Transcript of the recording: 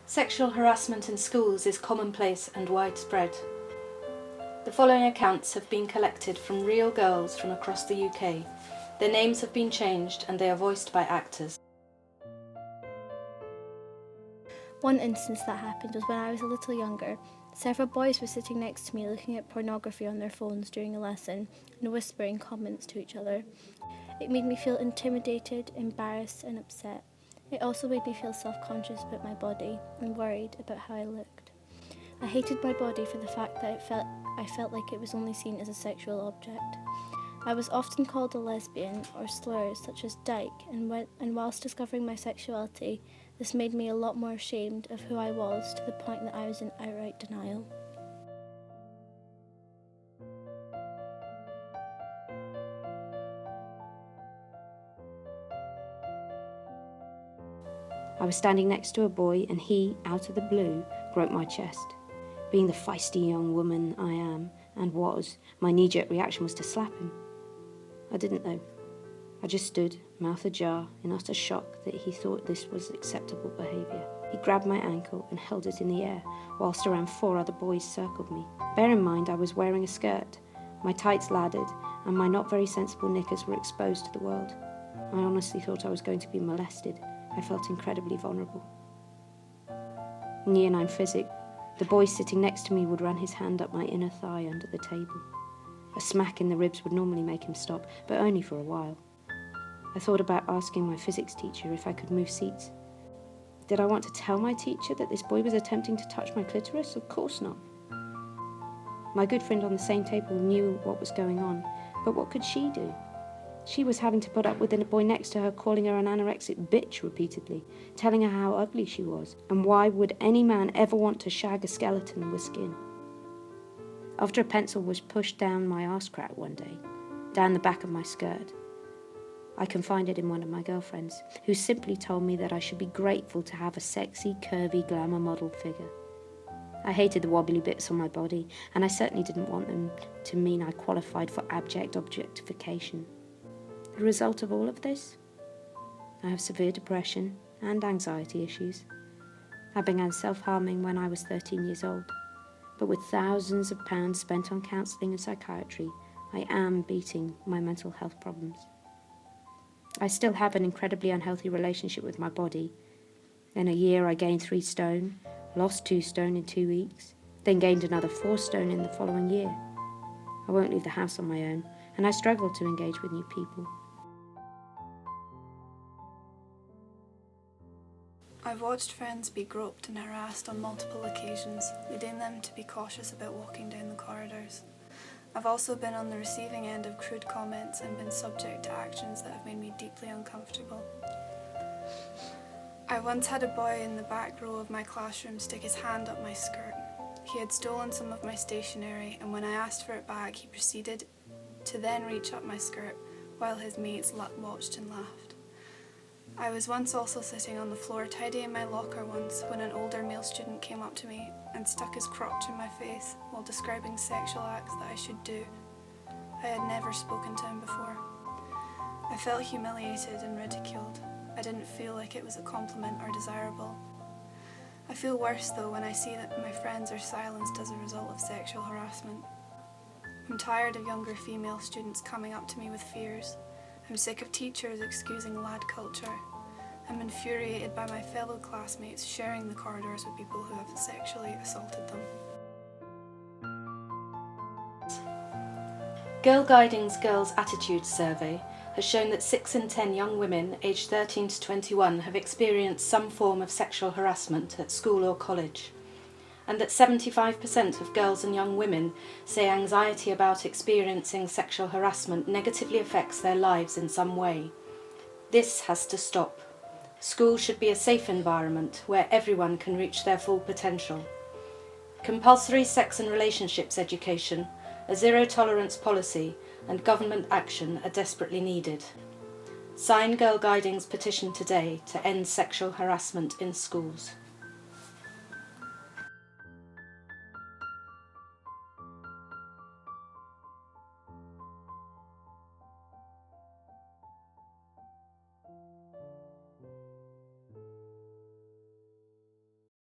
Sexual harassment in schools is commonplace and widespread. The following accounts have been collected from real girls from across the UK. Their names have been changed and they are voiced by actors. One instance that happened was when I was a little younger. Several boys were sitting next to me looking at pornography on their phones during a lesson and whispering comments to each other. It made me feel intimidated, embarrassed and upset. It also made me feel self-conscious about my body and worried about how I looked. I hated my body for the fact that I felt like it was only seen as a sexual object. I was often called a lesbian or slurs such as dyke, and whilst discovering my sexuality, this made me a lot more ashamed of who I was, to the point that I was in outright denial. I was standing next to a boy and he, out of the blue, groped my chest. Being the feisty young woman I am, and was, my knee-jerk reaction was to slap him. I didn't though. I just stood, mouth ajar, in utter shock that he thought this was acceptable behaviour. He grabbed my ankle and held it in the air, whilst around 4 other boys circled me. Bear in mind I was wearing a skirt, my tights laddered, and my not very sensible knickers were exposed to the world. I honestly thought I was going to be molested. I felt incredibly vulnerable. In Year 9 physics, the boy sitting next to me would run his hand up my inner thigh under the table. A smack in the ribs would normally make him stop, but only for a while. I thought about asking my physics teacher if I could move seats. Did I want to tell my teacher that this boy was attempting to touch my clitoris? Of course not. My good friend on the same table knew what was going on, but what could she do? She was having to put up with the boy next to her calling her an anorexic bitch repeatedly, telling her how ugly she was, and why would any man ever want to shag a skeleton with skin? After a pencil was pushed down my arse crack one day, down the back of my skirt, I confided in one of my girlfriends, who simply told me that I should be grateful to have a sexy, curvy glamour model figure. I hated the wobbly bits on my body, and I certainly didn't want them to mean I qualified for abject objectification. The result of all of this? I have severe depression and anxiety issues. I began self-harming when I was 13 years old, but with thousands of pounds spent on counselling and psychiatry, I am beating my mental health problems. I still have an incredibly unhealthy relationship with my body. In a year I gained 3 stone, lost 2 stone in 2 weeks, then gained another 4 stone in the following year. I won't leave the house on my own, and I struggle to engage with new people. I've watched friends be groped and harassed on multiple occasions, leading them to be cautious about walking down the corridors. I've also been on the receiving end of crude comments and been subject to actions that have made me deeply uncomfortable. I once had a boy in the back row of my classroom stick his hand up my skirt. He had stolen some of my stationery, and when I asked for it back, he proceeded to then reach up my skirt while his mates watched and laughed. I was once also sitting on the floor tidying my locker once when an older male student came up to me and stuck his crotch in my face while describing sexual acts that I should do. I had never spoken to him before. I felt humiliated and ridiculed. I didn't feel like it was a compliment or desirable. I feel worse though when I see that my friends are silenced as a result of sexual harassment. I'm tired of younger female students coming up to me with fears. I'm sick of teachers excusing lad culture. I'm infuriated by my fellow classmates sharing the corridors with people who have sexually assaulted them. Girl Guiding's Girls' Attitude Survey has shown that 6 in 10 young women aged 13 to 21 have experienced some form of sexual harassment at school or college, and that 75% of girls and young women say anxiety about experiencing sexual harassment negatively affects their lives in some way. This has to stop. School should be a safe environment where everyone can reach their full potential. Compulsory sex and relationships education, a zero-tolerance policy and government action are desperately needed. Sign Girl Guiding's petition today to end sexual harassment in schools.